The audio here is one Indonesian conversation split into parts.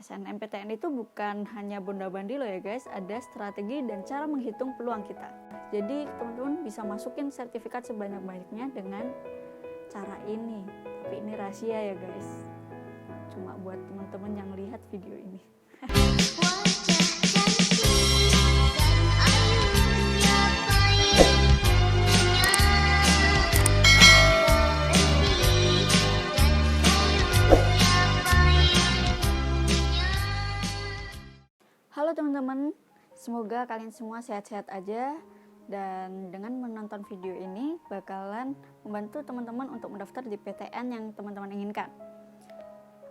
SNMPTN itu bukan hanya bonda-bandi loh ya guys, ada strategi dan cara menghitung peluang kita. Jadi teman-teman bisa masukin sertifikat sebanyak-banyaknya dengan cara ini. Tapi ini rahasia ya guys, cuma buat teman-teman yang lihat video ini. Halo teman-teman, semoga kalian semua sehat-sehat aja. Dan dengan menonton video ini bakalan membantu teman-teman untuk mendaftar di PTN yang teman-teman inginkan.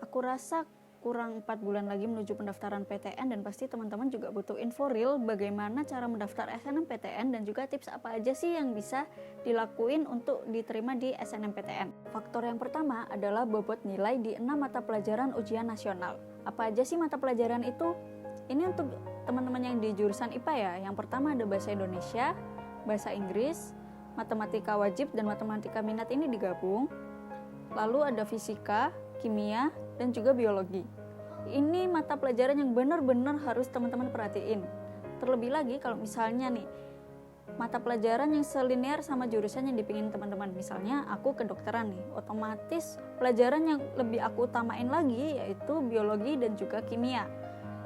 Aku rasa kurang 4 bulan lagi menuju pendaftaran PTN, dan pasti teman-teman juga butuh info real bagaimana cara mendaftar SNMPTN dan juga tips apa aja sih yang bisa dilakuin untuk diterima di SNMPTN. Faktor yang pertama adalah bobot nilai di 6 mata pelajaran ujian nasional. Apa aja sih mata pelajaran itu? Ini untuk teman-teman yang di jurusan IPA ya. Yang pertama ada bahasa Indonesia, bahasa Inggris, matematika wajib dan matematika minat ini digabung. Lalu ada fisika, kimia, dan juga biologi. Ini mata pelajaran yang benar-benar harus teman-teman perhatiin. Terlebih lagi kalau misalnya nih, mata pelajaran yang selinear sama jurusan yang dipingin teman-teman. Misalnya aku kedokteran nih, otomatis pelajaran yang lebih aku utamain lagi yaitu biologi dan juga kimia.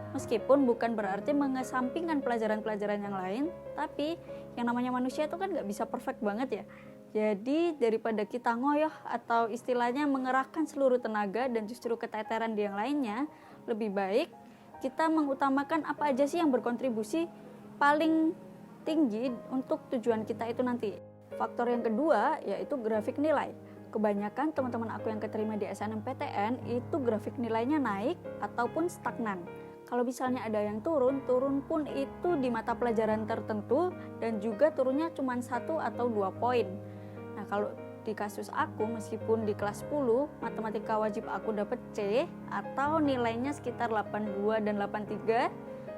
Meskipun bukan berarti mengesampingkan pelajaran-pelajaran yang lain, tapi yang namanya manusia itu kan nggak bisa perfect banget ya. Jadi daripada kita ngoyoh atau istilahnya mengerahkan seluruh tenaga dan justru keteteran di yang lainnya, lebih baik kita mengutamakan apa aja sih yang berkontribusi paling tinggi untuk tujuan kita itu nanti. Faktor yang kedua yaitu grafik nilai. Kebanyakan teman-teman aku yang keterima di SNMPTN itu grafik nilainya naik ataupun stagnan. Kalau misalnya ada yang turun pun itu di mata pelajaran tertentu dan juga turunnya cuma 1 atau 2 poin. Nah kalau di kasus aku, meskipun di kelas 10 matematika wajib aku dapat C atau nilainya sekitar 82 dan 83,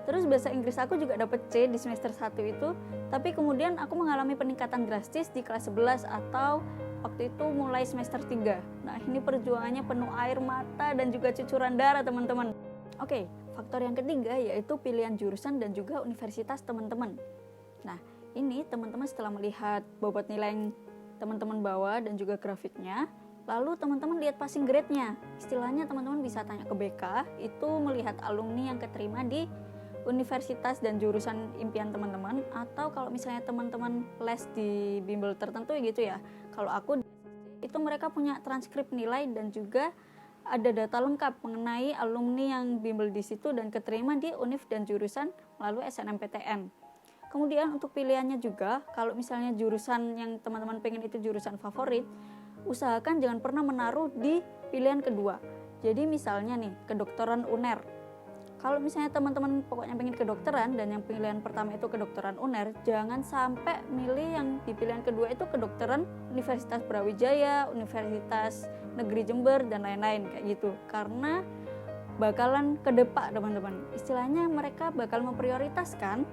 terus bahasa Inggris aku juga dapat C di semester 1 itu, tapi kemudian aku mengalami peningkatan drastis di kelas 11 atau waktu itu mulai semester 3. Nah ini perjuangannya penuh air mata dan juga cucuran darah teman-teman. Oke, faktor yang ketiga yaitu pilihan jurusan dan juga universitas teman-teman. Nah, ini teman-teman setelah melihat bobot nilai yang teman-teman bawa dan juga grafiknya, lalu teman-teman lihat passing grade-nya. Istilahnya teman-teman bisa tanya ke BK, itu melihat alumni yang keterima di universitas dan jurusan impian teman-teman, atau kalau misalnya teman-teman les di bimbel tertentu gitu ya. Kalau aku itu mereka punya transkrip nilai dan juga ada data lengkap mengenai alumni yang bimbel di situ dan keterima di univ dan jurusan melalui SNMPTN. Kemudian untuk pilihannya juga, kalau misalnya jurusan yang teman-teman pengen itu jurusan favorit, usahakan jangan pernah menaruh di pilihan kedua. Jadi misalnya nih, kedokteran UNER. Kalau misalnya teman-teman pokoknya pengen kedokteran dan yang pilihan pertama itu kedokteran UNER, jangan sampai milih yang di pilihan kedua itu kedokteran Universitas Brawijaya, Universitas Negeri Jember, dan lain-lain kayak gitu. Karena bakalan kedepak teman-teman. Istilahnya mereka bakal memprioritaskan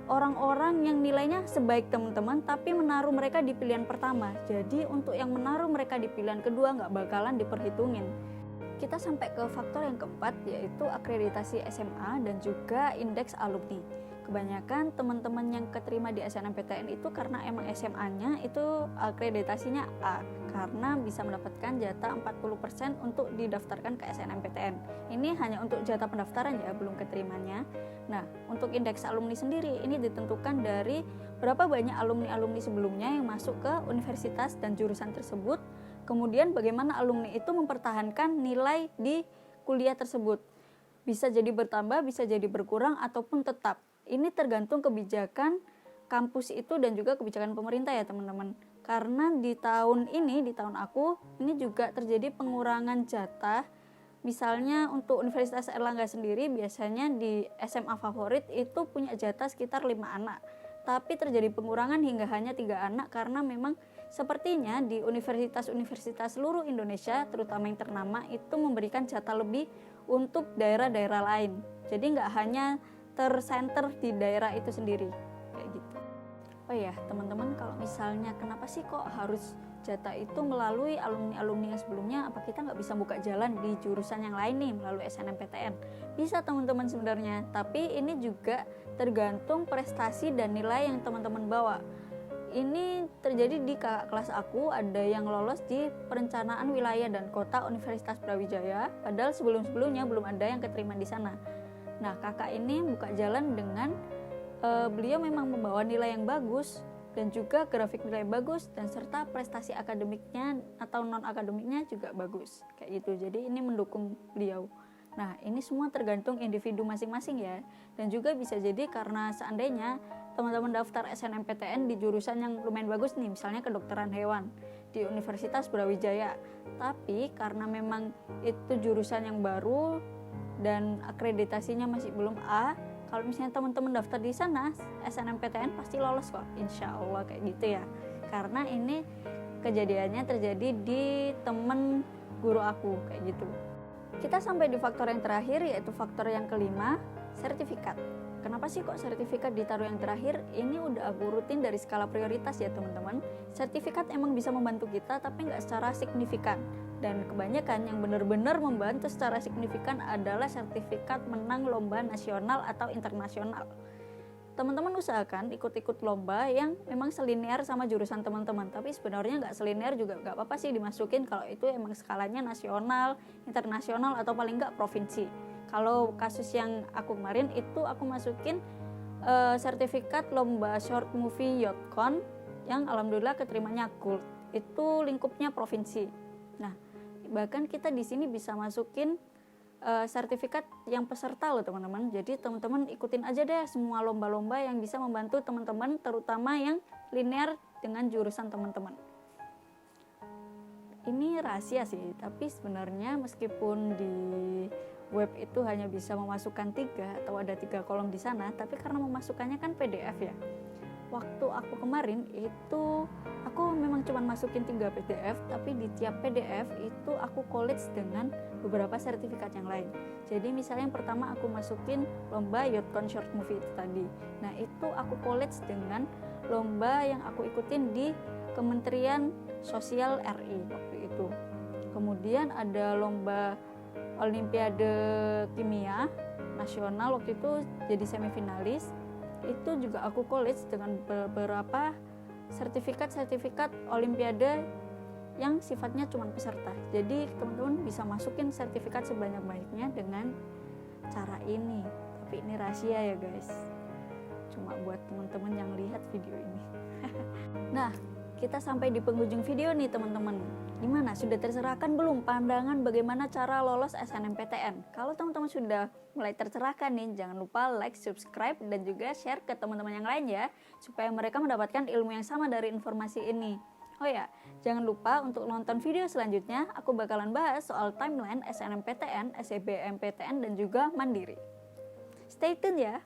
orang-orang yang nilainya sebaik teman-teman tapi menaruh mereka di pilihan pertama. Jadi untuk yang menaruh mereka di pilihan kedua nggak bakalan diperhitungin. Kita sampai ke faktor yang keempat yaitu akreditasi SMA dan juga indeks alumni. Kebanyakan teman-teman yang keterima di SNMPTN itu karena emang SMA-nya itu akreditasinya A, karena bisa mendapatkan jatah 40% untuk didaftarkan ke SNMPTN. Ini hanya untuk jatah pendaftaran ya, belum keterimanya. Nah, untuk indeks alumni sendiri ini ditentukan dari berapa banyak alumni-alumni sebelumnya yang masuk ke universitas dan jurusan tersebut. Kemudian bagaimana alumni itu mempertahankan nilai di kuliah tersebut. Bisa jadi bertambah, bisa jadi berkurang, ataupun tetap. Ini tergantung kebijakan kampus itu dan juga kebijakan pemerintah ya teman-teman. Karena di tahun ini, di tahun aku, ini juga terjadi pengurangan jatah. Misalnya untuk Universitas Airlangga sendiri biasanya di SMA favorit itu punya jatah sekitar 5 anak. Tapi terjadi pengurangan hingga hanya 3 anak karena memang sepertinya di universitas-universitas seluruh Indonesia, terutama yang ternama, itu memberikan jatah lebih untuk daerah-daerah lain. Jadi nggak hanya tersenter di daerah itu sendiri, kayak gitu. Oh ya, teman-teman, kalau misalnya kenapa sih kok harus jatah itu melalui alumni-alumni yang sebelumnya, apa kita nggak bisa buka jalan di jurusan yang lain nih melalui SNMPTN? Bisa teman-teman sebenarnya, tapi ini juga tergantung prestasi dan nilai yang teman-teman bawa. Ini terjadi di kakak kelas aku, ada yang lolos di perencanaan wilayah dan kota Universitas Brawijaya, padahal sebelum-sebelumnya belum ada yang keterima di sana. Nah, kakak ini buka jalan dengan beliau memang membawa nilai yang bagus dan juga grafik nilai bagus, dan serta prestasi akademiknya atau non akademiknya juga bagus kayak gitu. Jadi ini mendukung beliau. Nah, ini semua tergantung individu masing-masing ya. Dan juga bisa jadi karena seandainya teman-teman daftar SNMPTN di jurusan yang lumayan bagus nih, misalnya kedokteran hewan di Universitas Brawijaya, tapi karena memang itu jurusan yang baru dan akreditasinya masih belum A, kalau misalnya teman-teman daftar di sana SNMPTN pasti lolos kok, insya Allah kayak gitu ya. Karena ini kejadiannya terjadi di temen guru aku kayak gitu. Kita sampai di faktor yang terakhir, yaitu faktor yang kelima, sertifikat. Kenapa sih kok sertifikat ditaruh yang terakhir? Ini udah aku rutin dari skala prioritas ya teman-teman. Sertifikat emang bisa membantu kita, tapi nggak secara signifikan. Dan kebanyakan yang benar-benar membantu secara signifikan adalah sertifikat menang lomba nasional atau internasional. Teman-teman usahakan ikut-ikut lomba yang memang selinear sama jurusan teman-teman, tapi sebenarnya nggak selinear juga nggak apa-apa sih dimasukin kalau itu emang skalanya nasional, internasional, atau paling nggak provinsi. Kalau kasus yang aku kemarin itu aku masukin sertifikat lomba short movie Yotcon yang alhamdulillah keterimanya gold. Itu lingkupnya provinsi. Nah, bahkan kita di sini bisa masukin sertifikat yang peserta loh teman-teman. Jadi teman-teman ikutin aja deh semua lomba-lomba yang bisa membantu teman-teman, terutama yang linear dengan jurusan teman-teman. Ini rahasia sih, tapi sebenarnya meskipun di web itu hanya bisa memasukkan 3 atau ada 3 kolom di sana, tapi karena memasukkannya kan PDF ya. Waktu aku kemarin itu aku memang cuma masukin 3 PDF, tapi di tiap PDF itu aku collage dengan beberapa sertifikat yang lain. Jadi misalnya yang pertama aku masukin lomba Yotcon Short Movie itu tadi. Nah, itu aku collage dengan lomba yang aku ikutin di Kementerian Sosial RI waktu itu. Kemudian ada lomba Olimpiade Kimia Nasional, waktu itu jadi semifinalis. Itu juga aku college dengan beberapa sertifikat Olimpiade yang sifatnya cuma peserta. Jadi teman-teman bisa masukin sertifikat sebanyak-banyaknya dengan cara ini. Tapi ini rahasia ya guys, cuma buat teman-teman yang lihat video ini. Nah, kita sampai di penghujung video nih teman-teman. Gimana? Sudah tercerahkan belum pandangan bagaimana cara lolos SNMPTN? Kalau teman-teman sudah mulai tercerahkan nih, jangan lupa like, subscribe, dan juga share ke teman-teman yang lain ya, supaya mereka mendapatkan ilmu yang sama dari informasi ini. Oh ya, jangan lupa untuk nonton video selanjutnya, aku bakalan bahas soal timeline SNMPTN, SBMPTN, dan juga Mandiri. Stay tune ya!